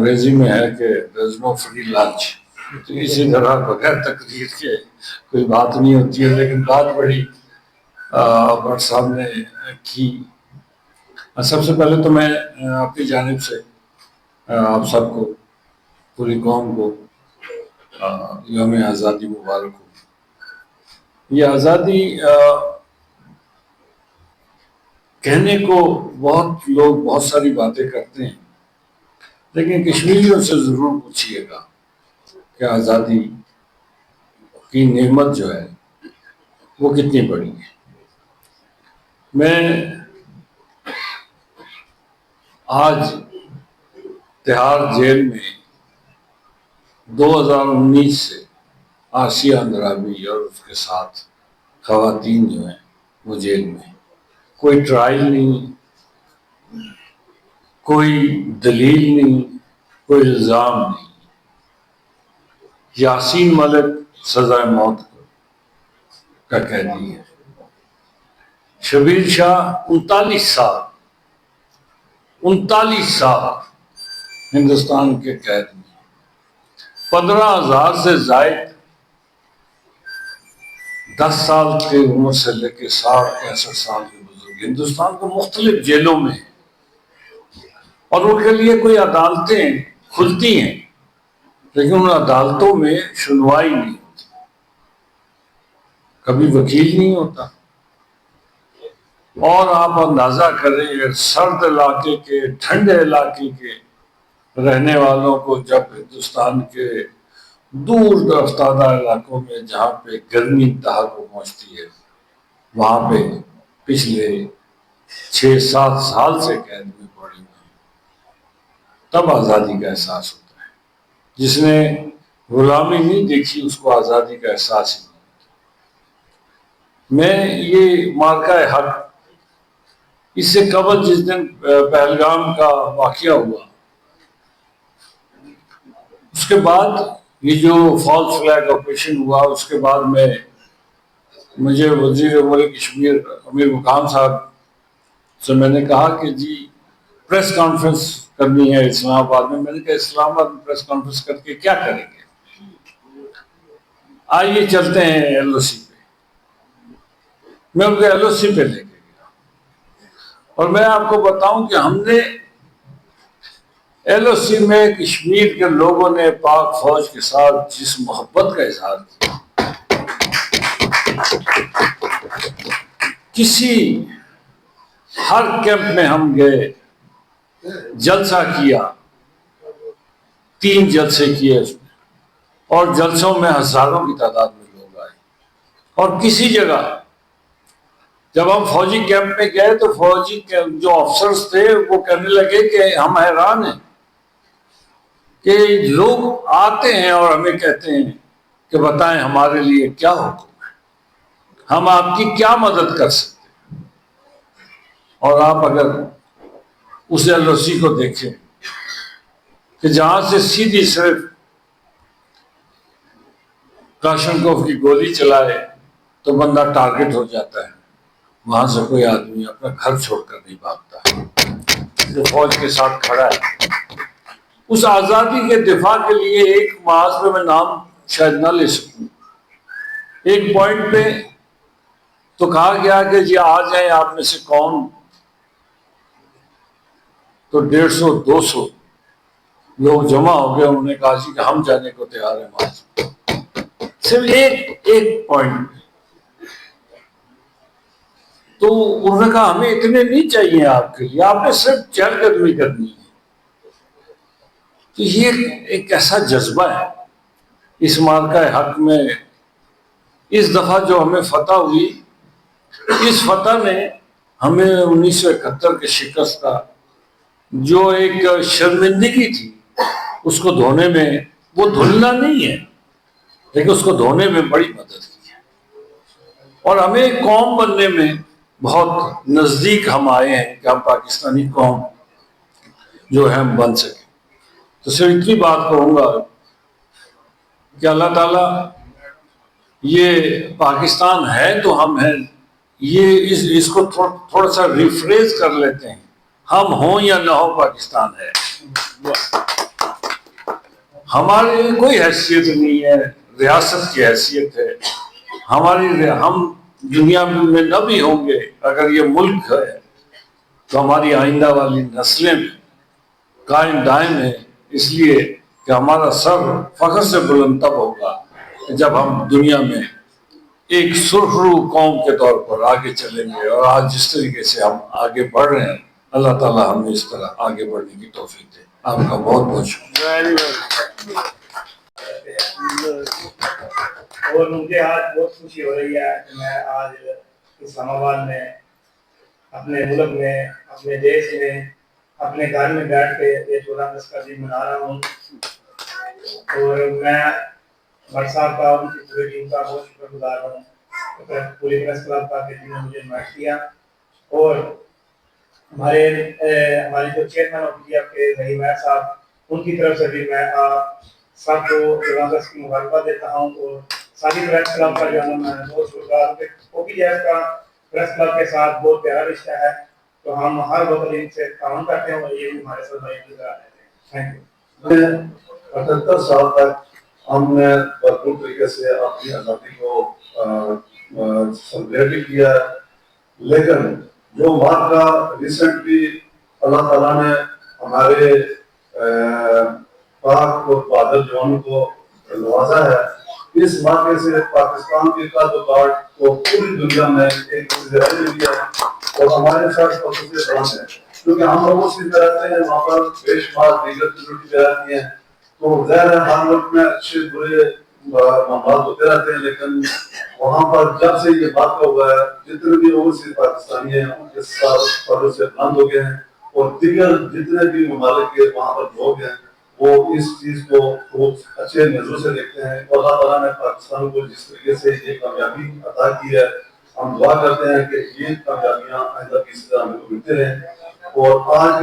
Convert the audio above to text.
انگریزی میں ہے کہ there is no free lunch. تو اسی طرح بغیر تقریر کے کوئی بات نہیں ہوتی ہے، لیکن بات بڑی بٹ صاحب نے کی. سب سے پہلے تو میں اپنی جانب سے آپ سب کو، پوری قوم کو یوم آزادی مبارک ہو. یہ آزادی کہنے کو بہت لوگ بہت ساری باتیں کرتے ہیں، لیکن کشمیریوں سے ضرور پوچھیے گا کہ آزادی کی نعمت جو ہے وہ کتنی بڑی ہے. میں آج تہاڑ جیل میں 2019 سے آسیہ اندرابی اور اس کے ساتھ خواتین جو ہیں وہ جیل میں، کوئی ٹرائل نہیں، کوئی دلیل نہیں، کوئی الزام نہیں. یاسین ملک سزائے موت کا قیدی ہے. شبیر شاہ 39 سال ہندوستان کے قید میں. 15,000 سے زائد 10 سال کی عمر سے لے کے 60-65 سال کے بزرگ ہندوستان کے مختلف جیلوں میں ہیں، اور ان کے لیے کوئی عدالتیں کھلتی ہیں لیکن ان عدالتوں میں سنوائی نہیں ہوتی، کبھی وکیل نہیں ہوتا. اور آپ اندازہ کریں سرد علاقے کے، ٹھنڈے علاقے کے رہنے والوں کو جب ہندوستان کے دور درافتادہ علاقوں میں جہاں پہ گرمی انتہا کو پہنچتی ہے، وہاں پہ پچھلے 6-7 سال سے قید میں پڑے ہوئے ہیں، تب آزادی کا احساس ہوتا ہے. جس نے غلامی نہیں دیکھی اس کو آزادی کا احساس ہی نہیں. میں یہ مارکہ حق، اس سے قبل جس دن پہلگام کا واقعہ ہوا، اس کے بعد یہ جو فالس فلیگ آپریشن ہوا، اس کے بعد مجھے وزیر امور کشمیر امیر مقام صاحب سے میں نے کہا کہ جی پریس کانفرنس کرنی ہے اسلام آباد میں. میں نے کہا اسلام آباد میں پریس کانفرنس کر کے کیا کریں گے، آئیے چلتے ہیں ایل او سی پہ. میں ان کو ایل او سی پہ لے کے گیا، اور میں آپ کو بتاؤں کہ ہم نے ایل او سی میں کشمیر کے لوگوں نے پاک فوج کے ساتھ جس محبت کا اظہار کیا، ہر کیمپ میں ہم گئے، جلسہ کیا، 3 جلسے کیے اس میں، اور جلسوں میں ہزاروں کی تعداد میں لوگ آئے. اور کسی جگہ جب ہم فوجی کیمپ میں گئے تو فوجی جو افسرز تھے وہ کہنے لگے کہ ہم حیران ہیں کہ لوگ آتے ہیں اور ہمیں کہتے ہیں کہ بتائیں ہمارے لیے کیا حکم ہے، ہم آپ کی کیا مدد کر سکتے ہیں. اور آپ اگر اس ایل او سی کو دیکھیں کہ جہاں سے سیدھی صرف کلاشنکوف کی گولی چلائے تو بندہ ٹارگٹ ہو جاتا ہے، وہاں سے کوئی آدمی اپنا گھر چھوڑ کر نہیں بھاگتا جو فوج کے ساتھ کھڑا ہے. اس آزادی کے دفاع کے لیے ایک محاذ پہ میں نام شاید نہ لے سکوں، ایک پوائنٹ پہ تو کہا گیا کہ جی آ جائیں آپ میں سے کون، تو 150-200 لوگ جمع ہو گئے. انہوں نے کہا جی کہ ہم جانے کو تیار ہیں محاذ پہ. صرف ایک پوائنٹ. تو انہوں نے کہا ہمیں اتنے نہیں چاہیے آپ کے لیے، آپ نے صرف چہل قدمی کرنی ہے. تو یہ ایک ایسا جذبہ ہے اس مارکہ حق میں. اس دفعہ جو ہمیں فتح ہوئی، اس فتح نے ہمیں 1971 کے شکست کا جو ایک شرمندگی تھی اس کو دھونے میں، وہ دھلنا نہیں ہے لیکن اس کو دھونے میں بڑی مدد کی ہے. اور ہمیں ایک قوم بننے میں بہت نزدیک ہم آئے ہیں کہ ہم پاکستانی قوم جو ہے ہم بن سکیں. تو صرف اتنی بات کہوں گا کہ اللہ تعالیٰ یہ پاکستان ہے تو ہم ہیں، یہ اس کو تھوڑا سا ریفریز کر لیتے ہیں، ہم ہوں یا نہ ہو پاکستان ہے. ہمارے لیے کوئی حیثیت نہیں ہے، ریاست کی حیثیت ہے ہماری. ہم دنیا میں نہ بھی ہوں گے، اگر یہ ملک ہے تو ہماری آئندہ والی نسلیں بھی قائم دائم ہیں، اس لیے کہ ہمارا سر فخر سے بلند تب ہوگا جب ہم دنیا میں ایک سرخرو قوم کے طور پر آگے چلیں گے. اور آج جس طریقے سے ہم آگے بڑھ رہے ہیں، اللہ تعالیٰ ہمیں اس طرح آگے بڑھنے کی توفیق دے. آپ کا بہت بہت شکریہ. اور مجھے آج بہت خوشی ہو رہی ہے کہ میں آج اسلام آباد میں اپنے ملک میں اپنے دیش میں اپنے گھر میں بیٹھ کے یہ 14 اگست کا دن منا رہا ہوں. اور میں بٹ صاحب کا ان کی پوری ٹیم کا بہت شکر گزار ہوں، پوری پریس کلب کا کہ جنہوں نے مجھے انوائٹ کیا. اور ہمارے جو چیئرمین آف پی ایف کے ظہیر مہر صاحب، ان کی طرف سے بھی میں آپ سب کو 14 اگست کی مبارکباد دیتا ہوں. اور ساری پریس کلب کا جو ہے میں بہت شکر گزار ہوں کہ او پی ایف کا پریس کلب کے ساتھ بہت پیارا رشتہ ہے. تو ہم ہر وقت ان سے تعاون کرتے ہیں اور یہ بھی ہمارے ساتھ بھائی کی طرح رہتے ہیں. Thank you. 78 سال تک ہم نے بھرپور طریقے سے اپنی آزادی کو سیلیبریٹ کیا ہے، لیکن جو واقعہ ریسنٹلی اللہ تعالیٰ نے ہمارے پاک اور بہادر جوانوں کو نوازا ہے، اس واقعے سے پاکستان کے تعلقات کو پوری دنیا میں ایک ظاہر ملی ہے. اور ہمارے ساتھ خصوصیت ہے کیونکہ ہم لوگوں سے رہتے ہیں وہاں پر بے شمار دیگر کمیونٹی رہتی ہیں، تو ظاہر ہے ہر ملک میں اچھے برے معاملات ہوتے رہتے ہیں، لیکن وہاں پر جب سے یہ واقعہ ہوا ہے جتنے بھی اوورسیز پاکستانی ہیں ان کے ساتھ پردوں سے بلند ہو گئے ہیں. اور دیگر جتنے بھی ممالک کے وہاں پر لوگ ہیں وہ اس چیز کو خوب اچھے نظروں سے دیکھتے ہیں. اور اللہ تعالیٰ نے پاکستان کو جس طریقے سے یہ کامیابی عطا کی ہے، ہم دعا کرتے ہیں کہ یہ کامیابیاں آئندہ کی طرح ہمیں ملتے رہیں. اور آج